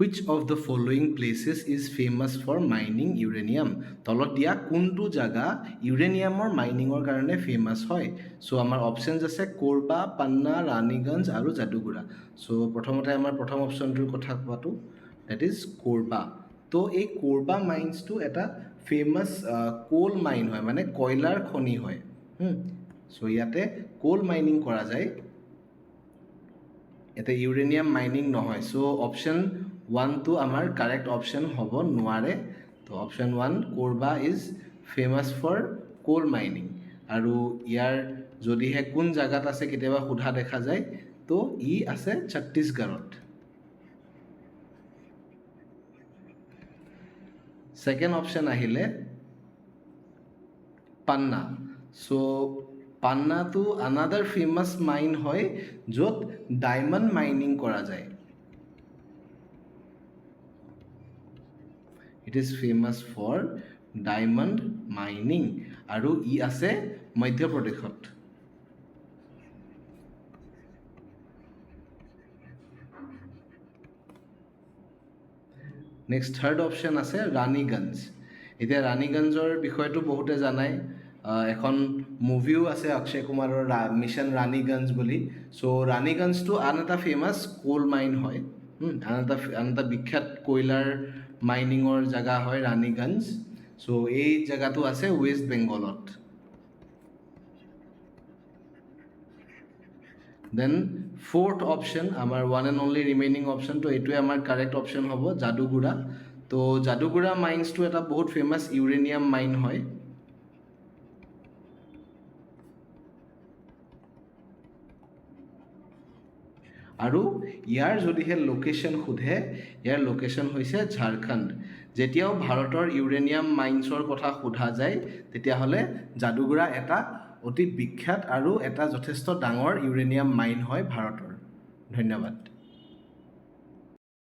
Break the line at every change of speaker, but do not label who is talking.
Which of the following places is famous for mining uranium? তলত দিয়া কোনটো জাগা ইউৰেনিয়ামৰ মাইনিঙৰ কাৰণে ফেমাছ হয়? চ' আমাৰ অপশ্যনছ আছে কোৰবা, পান্না, ৰাণীগঞ্জ আৰু জাদুগুৰা। চ' প্ৰথমতে আমাৰ প্ৰথম অপশ্যনটোৰ কথা কোৱাটো ডেট ইজ কোৰবা। তো এই কোৰবা মাইন্সটো এটা ফেমাছ কোল মাইন হয়, মানে কয়লাৰ খনি হয়। চ' ইয়াতে কোল মাইনিং কৰা যায়, ইয়াতে ইউৰেনিয়াম মাইনিং নহয়। চ' অপশ্যন 1টো আমাৰ কাৰেক্ট অপশ্যন হ'ব নোৱাৰে। তো option 1 Korba is famous for coal mining. আৰু ইয়াৰ যদিহে কোন জেগাত আছে কেতিয়াবা সোধা দেখা যায়, তো ই আছে ছত্তীশগড়ত। ছেকেণ্ড অপশ্যন আহিলে পান্না। চ' পান্নাটো আনাদাৰ ফেমাছ মাইন হয় য'ত ডায়মণ্ড মাইনিং কৰা যায়। It is famous for diamond mining আৰু ই আছে মধ্যপ্ৰদেশত। নেক্সট থাৰ্ড অপশ্যন আছে ৰাণীগঞ্জ। এতিয়া ৰাণীগঞ্জৰ বিষয়টো বহুতে জানাই, এখন মুভিও আছে অক্ষয় কুমাৰৰ মিছন ৰাণীগঞ্জ বুলি। চ' ৰাণীগঞ্জটো আন এটা ফেমাছ কোল মাইন হয়, আন এটা বিখ্যাত কয়লাৰ মাইনিঙৰ জেগা হয় ৰাণীগঞ্জ। চ' এই জেগাটো আছে ৱেষ্ট বেংগলত। দেন ফ'ৰ্থ অপশ্যন আমাৰ one and only remaining option, তো এইটোৱে আমাৰ কাৰেক্ট অপশ্যন হ'ব জাদুগুৰা। তো জাদুগুৰা মাইন্সটো এটা বহুত ফেমাছ ইউৰেনিয়াম মাইন হয়। আৰু ইয়াৰ যদিহে লোকেশ্যন সোধে, ইয়াৰ লোকেশ্যন হৈছে ঝাৰখণ্ড। যেতিয়াও ভাৰতৰ ইউৰেনিয়াম মাইন্সৰ কথা সোধা যায়, তেতিয়াহ'লে জাদুগুৰা এটা অতি বিখ্যাত আৰু এটা যথেষ্ট ডাঙৰ ইউৰেনিয়াম মাইন হয় ভাৰতৰ। ধন্যবাদ।